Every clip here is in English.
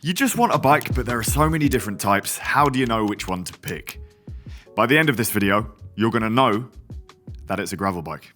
You just want a bike, but there are so many different types. How do you know which one to pick? By the end of this video, you're going to know that it's a gravel bike.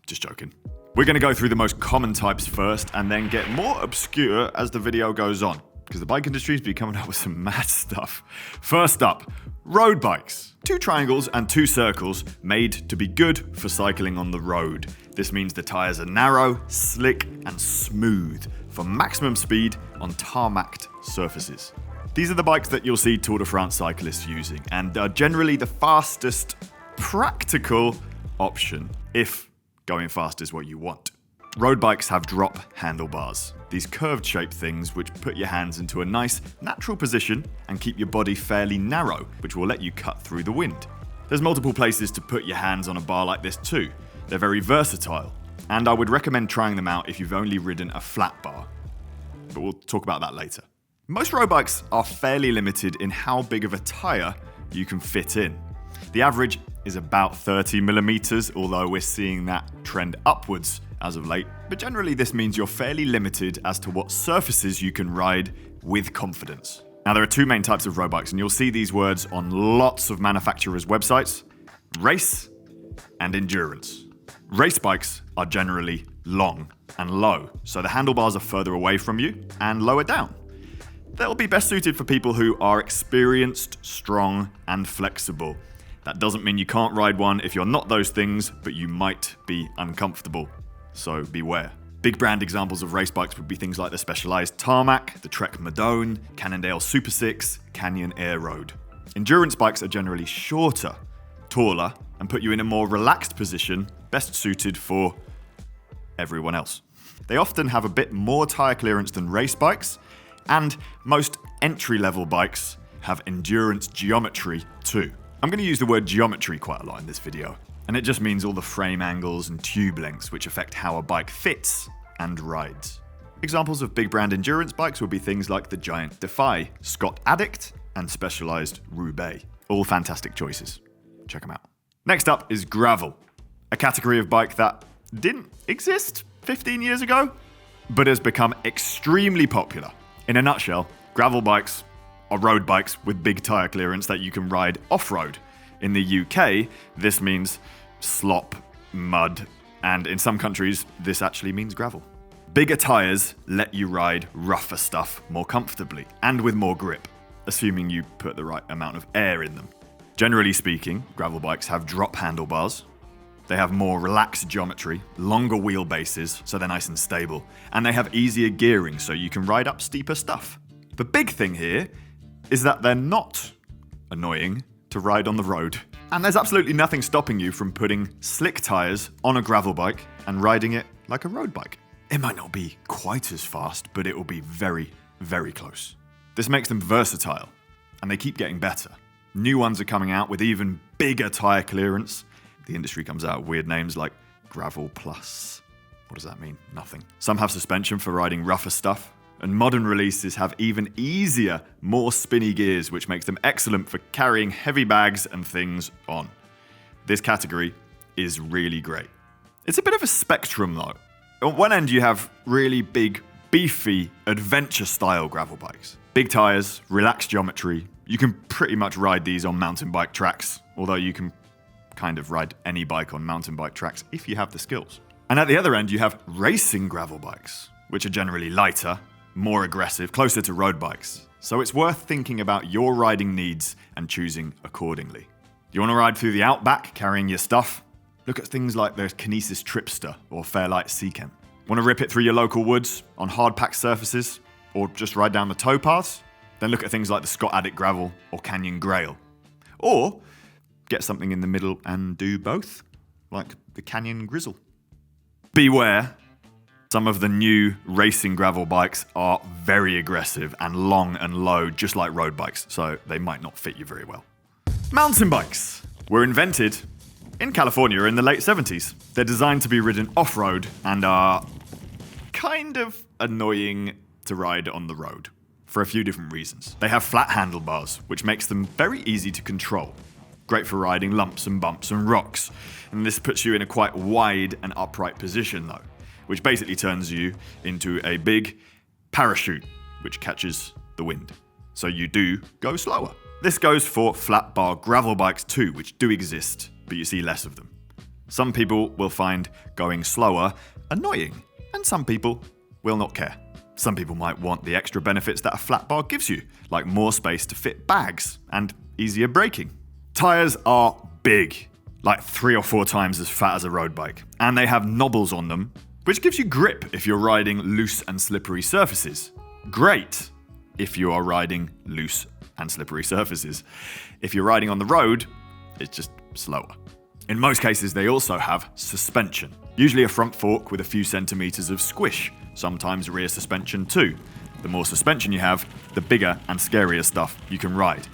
Just joking. We're going to go through the most common types first and then get more obscure as the video goes on, because the bike industry has been coming up with some mad stuff. First up, road bikes. 2 triangles and 2 circles made to be good for cycling on the road. This means the tyres are narrow, slick and smooth for maximum speed on tarmacked surfaces. These are the bikes that you'll see Tour de France cyclists using and are generally the fastest practical option if going fast is what you want. Road bikes have drop handlebars, these curved shaped things which put your hands into a nice natural position and keep your body fairly narrow, which will let you cut through the wind. There's multiple places to put your hands on a bar like this too. They're very versatile, and I would recommend trying them out if you've only ridden a flat bar. But we'll talk about that later. Most road bikes are fairly limited in how big of a tyre you can fit in. The average is about 30 millimeters, although we're seeing that trend upwards as of late. But generally this means you're fairly limited as to what surfaces you can ride with confidence. Now there are 2 main types of road bikes, and you'll see these words on lots of manufacturers' websites: race and endurance. Race bikes are generally long and low, so the handlebars are further away from you and lower down. They'll be best suited for people who are experienced, strong, and flexible. That doesn't mean you can't ride one if you're not those things, but you might be uncomfortable. So beware. Big brand examples of race bikes would be things like the Specialized Tarmac, the Trek Madone, Cannondale Super 6, Canyon Air Road. Endurance bikes are generally shorter, taller, and put you in a more relaxed position, best suited for everyone else. They often have a bit more tyre clearance than race bikes, and most entry-level bikes have endurance geometry too. I'm going to use the word geometry quite a lot in this video, and it just means all the frame angles and tube lengths which affect how a bike fits and rides. Examples of big brand endurance bikes would be things like the Giant Defy, Scott Addict, and Specialized Roubaix. All fantastic choices. Check them out. Next up is gravel, a category of bike that didn't exist 15 years ago, but has become extremely popular. In a nutshell, gravel bikes are road bikes with big tyre clearance that you can ride off-road. In the UK, this means slop, mud, and in some countries, this actually means gravel. Bigger tyres let you ride rougher stuff more comfortably and with more grip, assuming you put the right amount of air in them. Generally speaking, gravel bikes have drop handlebars. They have more relaxed geometry, longer wheelbases, so they're nice and stable, and they have easier gearing, so you can ride up steeper stuff. The big thing here is that they're not annoying to ride on the road, and there's absolutely nothing stopping you from putting slick tyres on a gravel bike and riding it like a road bike. It might not be quite as fast, but it will be very, very close. This makes them versatile, and they keep getting better. New ones are coming out with even bigger tyre clearance. The industry comes out with weird names like Gravel Plus. What does that mean? Nothing. Some have suspension for riding rougher stuff, and modern releases have even easier, more spinny gears, which makes them excellent for carrying heavy bags and things on. This category is really great. It's a bit of a spectrum though. On one end you have really big, beefy, adventure-style gravel bikes. Big tyres, relaxed geometry. You can pretty much ride these on mountain bike tracks, although you can kind of ride any bike on mountain bike tracks if you have the skills. And at the other end, you have racing gravel bikes, which are generally lighter, more aggressive, closer to road bikes. So it's worth thinking about your riding needs and choosing accordingly. You want to ride through the outback carrying your stuff? Look at things like the Kinesis Tripster or Fairlight Seachem. Want to rip it through your local woods on hard-packed surfaces or just ride down the towpaths? Then look at things like the Scott Addict Gravel or Canyon Grail. Or get something in the middle and do both, like the Canyon Grizzle. Beware, some of the new racing gravel bikes are very aggressive and long and low, just like road bikes, so they might not fit you very well. Mountain bikes were invented in California in the late 70s. They're designed to be ridden off-road and are kind of annoying to ride on the road for a few different reasons. They have flat handlebars, which makes them very easy to control. Great for riding lumps and bumps and rocks. And this puts you in a quite wide and upright position though, which basically turns you into a big parachute, which catches the wind. So you do go slower. This goes for flat bar gravel bikes too, which do exist, but you see less of them. Some people will find going slower annoying, and some people will not care. Some people might want the extra benefits that a flat bar gives you, like more space to fit bags and easier braking. Tyres are big, like 3 or 4 times as fat as a road bike, and they have knobbles on them, which gives you grip if you're riding loose and slippery surfaces. Great if you are riding loose and slippery surfaces. If you're riding on the road, it's just slower. In most cases, they also have suspension, usually a front fork with a few centimeters of squish, sometimes rear suspension too. The more suspension you have, the bigger and scarier stuff you can ride.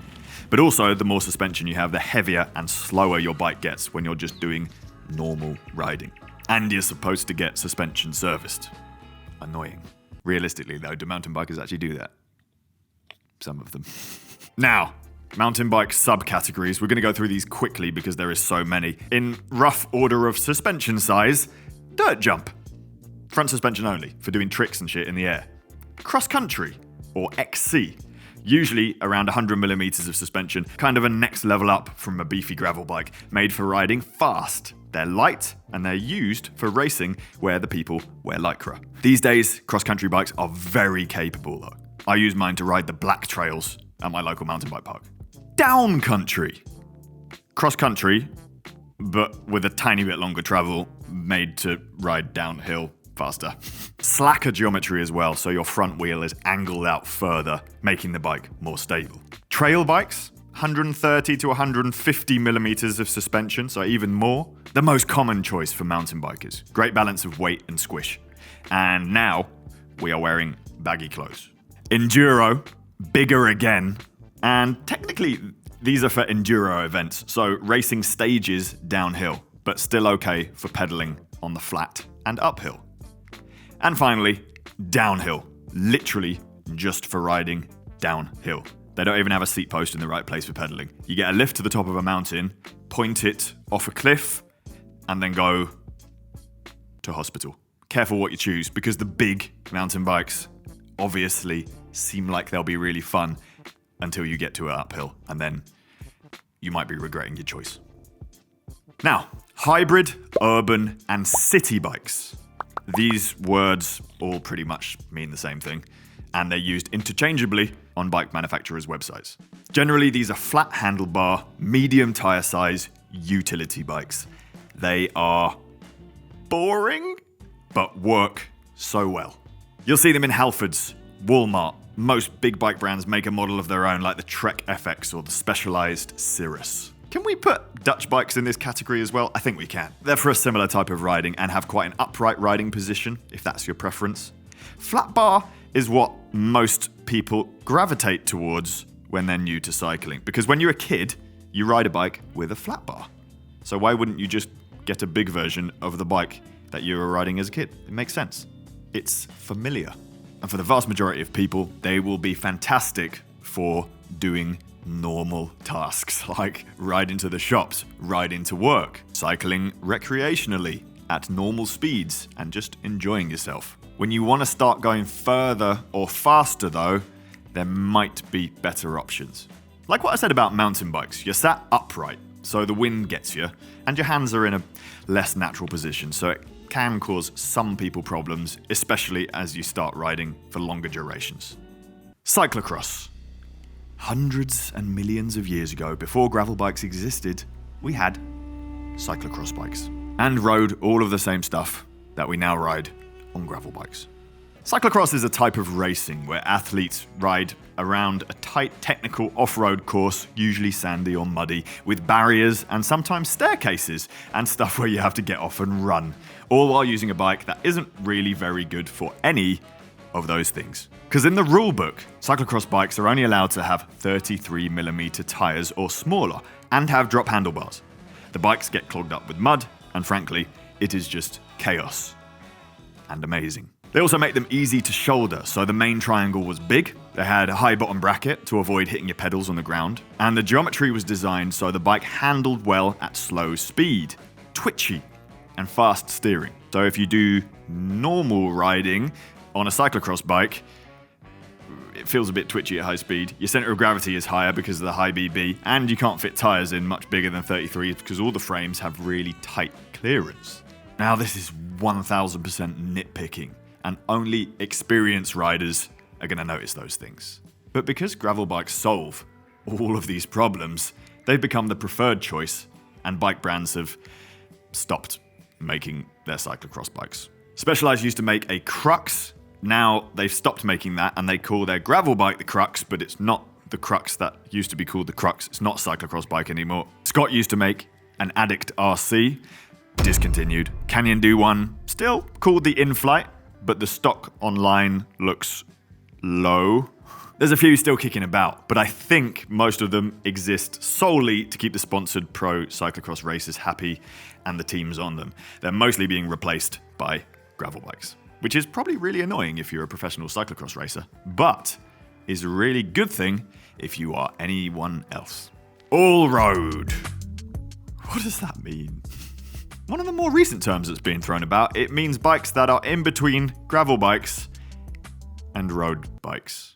But also, the more suspension you have, the heavier and slower your bike gets when you're just doing normal riding. And you're supposed to get suspension serviced. Annoying. Realistically though, do mountain bikers actually do that? Some of them. Now, mountain bike subcategories. We're going to go through these quickly because there is so many. In rough order of suspension size, dirt jump. Front suspension only, for doing tricks and shit in the air. Cross country, or XC. Usually around 100 millimeters of suspension, kind of a next level up from a beefy gravel bike, made for riding fast. They're light, and they're used for racing where the people wear Lycra. These days, cross-country bikes are very capable though. I use mine to ride the black trails at my local mountain bike park. Down country. Cross-country, but with a tiny bit longer travel, made to ride downhill faster. Slacker geometry as well, so your front wheel is angled out further, making the bike more stable. Trail bikes, 130 to 150 millimeters of suspension, so even more. The most common choice for mountain bikers. Great balance of weight and squish. And now, we are wearing baggy clothes. Enduro, bigger again. And technically, these are for enduro events, so racing stages downhill, but still okay for pedaling on the flat and uphill. And finally, downhill. Literally just for riding downhill. They don't even have a seat post in the right place for pedaling. You get a lift to the top of a mountain, point it off a cliff, and then go to hospital. Careful what you choose, because the big mountain bikes obviously seem like they'll be really fun until you get to an uphill, and then you might be regretting your choice. Now, hybrid, urban, and city bikes. These words all pretty much mean the same thing, and they're used interchangeably on bike manufacturers' websites. Generally, these are flat handlebar, medium tire size utility bikes. They are boring, but work so well. You'll see them in Halfords, Walmart. Most big bike brands make a model of their own, like the Trek FX or the Specialized Cirrus. Can we put Dutch bikes in this category as well? I think we can. They're for a similar type of riding and have quite an upright riding position, if that's your preference. Flat bar is what most people gravitate towards when they're new to cycling. Because when you're a kid, you ride a bike with a flat bar. So why wouldn't you just get a big version of the bike that you were riding as a kid? It makes sense. It's familiar. And for the vast majority of people, they will be fantastic for doing normal tasks, like riding to the shops, riding to work, cycling recreationally at normal speeds, and just enjoying yourself. When you want to start going further or faster though, there might be better options. Like what I said about mountain bikes, you're sat upright, so the wind gets you, and your hands are in a less natural position, so it can cause some people problems, especially as you start riding for longer durations. Cyclocross. Hundreds and millions of years ago, before gravel bikes existed, we had cyclocross bikes and rode all of the same stuff that we now ride on gravel bikes. Cyclocross is a type of racing where athletes ride around a tight technical off-road course, usually sandy or muddy, with barriers and sometimes staircases and stuff where you have to get off and run, all while using a bike that isn't really very good for any of those things. Because in the rulebook, cyclocross bikes are only allowed to have 33mm tyres or smaller and have drop handlebars. The bikes get clogged up with mud, and frankly, it is just chaos and amazing. They also make them easy to shoulder, so the main triangle was big, they had a high bottom bracket to avoid hitting your pedals on the ground, and the geometry was designed so the bike handled well at slow speed, twitchy, and fast steering. So if you do normal riding on a cyclocross bike, it feels a bit twitchy at high speed. Your center of gravity is higher because of the high BB, and you can't fit tires in much bigger than 33 because all the frames have really tight clearance. Now this is 1000% nitpicking, and only experienced riders are going to notice those things. But because gravel bikes solve all of these problems, they've become the preferred choice, and bike brands have stopped making their cyclocross bikes. Specialized used to make a Crux. Now they've stopped making that, and they call their gravel bike the Crux, but it's not the Crux that used to be called the Crux. It's not a cyclocross bike anymore. Scott used to make an Addict RC, discontinued. Canyon do one, still called the In-Flight, but the stock online looks low. There's a few still kicking about, but I think most of them exist solely to keep the sponsored pro cyclocross racers happy and the teams on them. They're mostly being replaced by gravel bikes, which is probably really annoying if you're a professional cyclocross racer, but is a really good thing if you are anyone else. All road. What does that mean? One of the more recent terms that's being thrown about, it means bikes that are in between gravel bikes and road bikes.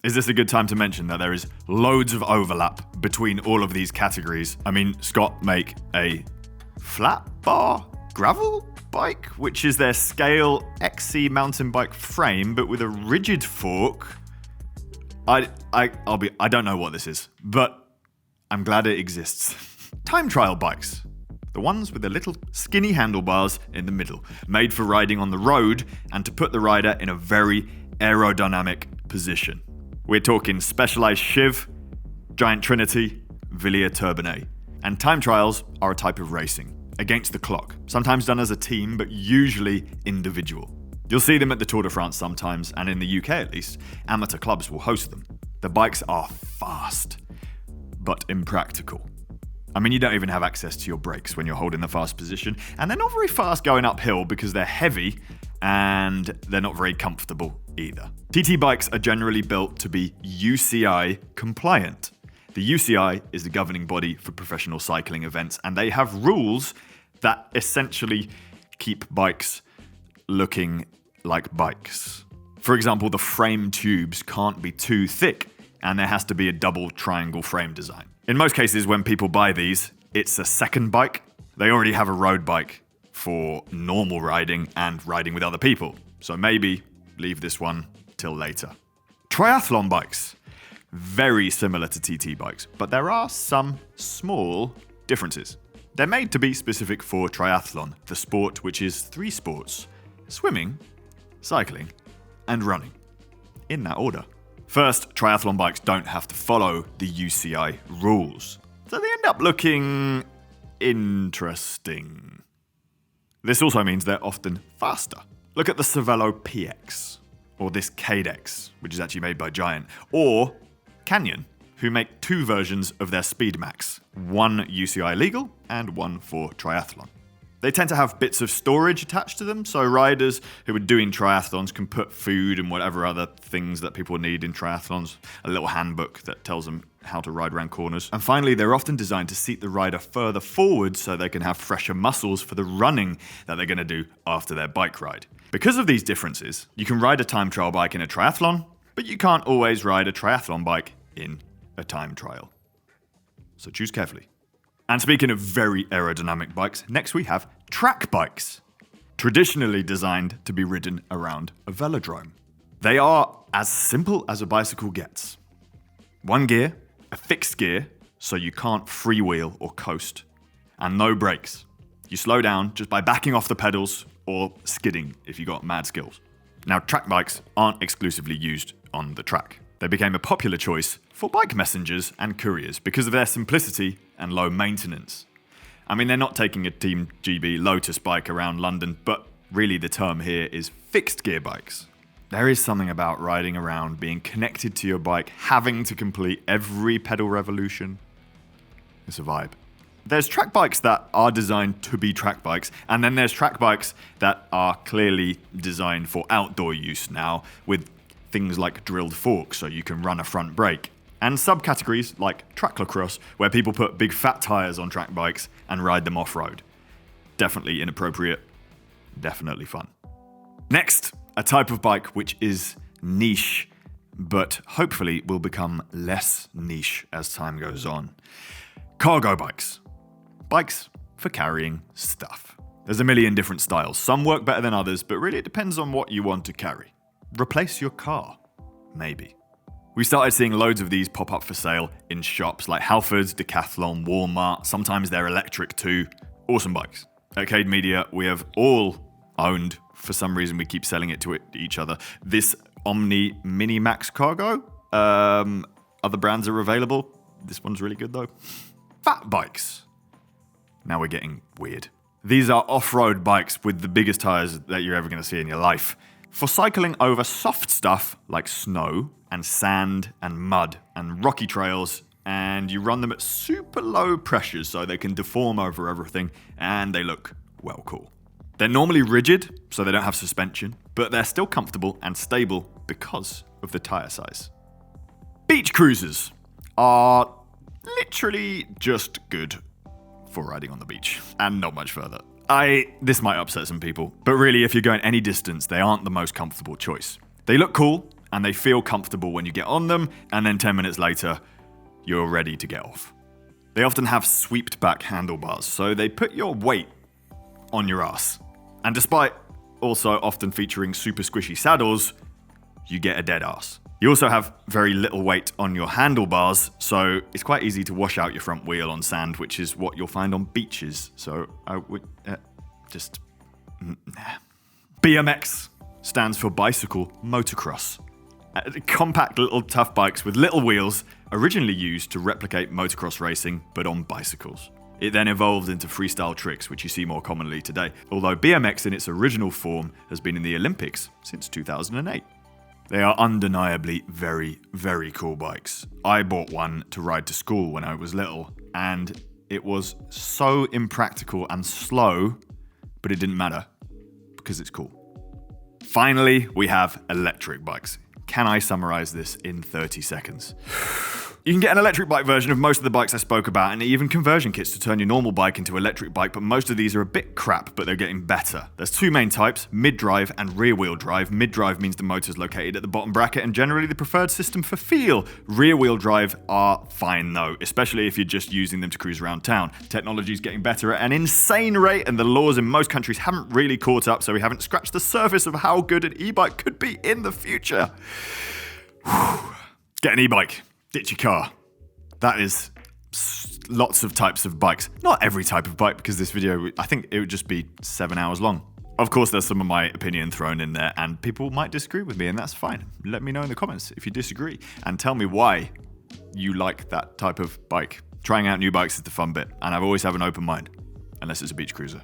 Is this a good time to mention that there is loads of overlap between all of these categories? I mean, Scott make a flat bar gravel bike, which is their scale XC mountain bike frame, but with a rigid fork. I don't know what this is, but I'm glad it exists. Time trial bikes. The ones with the little skinny handlebars in the middle, made for riding on the road and to put the rider in a very aerodynamic position. We're talking Specialized Shiv, Giant Trinity, Villiers Turbinet. And time trials are a type of racing, against the clock, sometimes done as a team, but usually individual. You'll see them at the Tour de France sometimes, and in the UK at least, amateur clubs will host them. The bikes are fast, but impractical. I mean, you don't even have access to your brakes when you're holding the fast position, and they're not very fast going uphill because they're heavy, and they're not very comfortable either. TT bikes are generally built to be UCI compliant. The UCI is the governing body for professional cycling events, and they have rules that essentially keep bikes looking like bikes. For example, the frame tubes can't be too thick, and there has to be a double triangle frame design. In most cases, when people buy these, it's a second bike. They already have a road bike for normal riding and riding with other people, so maybe leave this one till later. Triathlon bikes. Very similar to TT bikes, but there are some small differences. They're made to be specific for triathlon, the sport which is 3 sports: swimming, cycling, and running. In that order. First, triathlon bikes don't have to follow the UCI rules, so they end up looking interesting. This also means they're often faster. Look at the Cervelo PX, or this CADE, which is actually made by Giant, or Canyon, who make 2 versions of their Speedmax, one UCI legal and one for triathlon. They tend to have bits of storage attached to them, so riders who are doing triathlons can put food and whatever other things that people need in triathlons, a little handbook that tells them how to ride around corners. And finally, they're often designed to seat the rider further forward so they can have fresher muscles for the running that they're going to do after their bike ride. Because of these differences, you can ride a time trial bike in a triathlon, but you can't always ride a triathlon bike in a time trial. So choose carefully. And speaking of very aerodynamic bikes, next we have track bikes, traditionally designed to be ridden around a velodrome. They are as simple as a bicycle gets. 1 gear, a fixed gear, so you can't freewheel or coast, and no brakes. You slow down just by backing off the pedals or skidding if you got mad skills. Now, track bikes aren't exclusively used on the track. They became a popular choice for bike messengers and couriers because of their simplicity and low maintenance. I mean, they're not taking a Team GB Lotus bike around London, but really the term here is fixed gear bikes. There is something about riding around, being connected to your bike, having to complete every pedal revolution. It's a vibe. There's track bikes that are designed to be track bikes, and then there's track bikes that are clearly designed for outdoor use now, with things like drilled forks so you can run a front brake. And subcategories like tracklocross, where people put big fat tyres on track bikes and ride them off-road. Definitely inappropriate, definitely fun. Next, a type of bike which is niche, but hopefully will become less niche as time goes on. Cargo bikes. Bikes for carrying stuff. There's a million different styles. Some work better than others, but really it depends on what you want to carry. Replace your car, maybe. We started seeing loads of these pop up for sale in shops like Halfords, Decathlon, Walmart. Sometimes they're electric too. Awesome bikes. At CADE Media, we have all owned, for some reason we keep selling it to each other, this Omni Mini Max Cargo. Other brands are available. This one's really good though. Fat bikes. Now we're getting weird. These are off-road bikes with the biggest tires that you're ever going to see in your life. For cycling over soft stuff like snow and sand and mud and rocky trails, and you run them at super low pressures so they can deform over everything, and they look, well, cool. They're normally rigid, so they don't have suspension, but they're still comfortable and stable because of the tire size. Beach cruisers are literally just good for riding on the beach, and not much further. This might upset some people, but really if you're going any distance, they aren't the most comfortable choice. They look cool, and they feel comfortable when you get on them, and then 10 minutes later, you're ready to get off. They often have sweeped back handlebars, so they put your weight on your ass. And despite also often featuring super squishy saddles, you get a dead ass. You also have very little weight on your handlebars, so it's quite easy to wash out your front wheel on sand, which is what you'll find on beaches. So I would BMX stands for bicycle motocross. Compact little tough bikes with little wheels, originally used to replicate motocross racing, but on bicycles. It then evolved into freestyle tricks, which you see more commonly today, although BMX in its original form has been in the Olympics since 2008. They are undeniably very, very cool bikes. I bought one to ride to school when I was little, and it was so impractical and slow, but it didn't matter, because it's cool. Finally, we have electric bikes. Can I summarize this in 30 seconds? You can get an electric bike version of most of the bikes I spoke about, and even conversion kits to turn your normal bike into an electric bike, but most of these are a bit crap, but they're getting better. There's two main types, mid-drive and rear-wheel drive. Mid-drive means the motor's located at the bottom bracket and generally the preferred system for feel. Rear-wheel drive are fine though, especially if you're just using them to cruise around town. Technology's getting better at an insane rate, and the laws in most countries haven't really caught up, so we haven't scratched the surface of how good an e-bike could be in the future. Get an e-bike. Ditch your car. That is lots of types of bikes. Not every type of bike, because this video, I think it would just be 7 hours long. Of course, there's some of my opinion thrown in there, and people might disagree with me, and that's fine. Let me know in the comments if you disagree, and tell me why you like that type of bike. Trying out new bikes is the fun bit, and I've always have an open mind, unless it's a beach cruiser.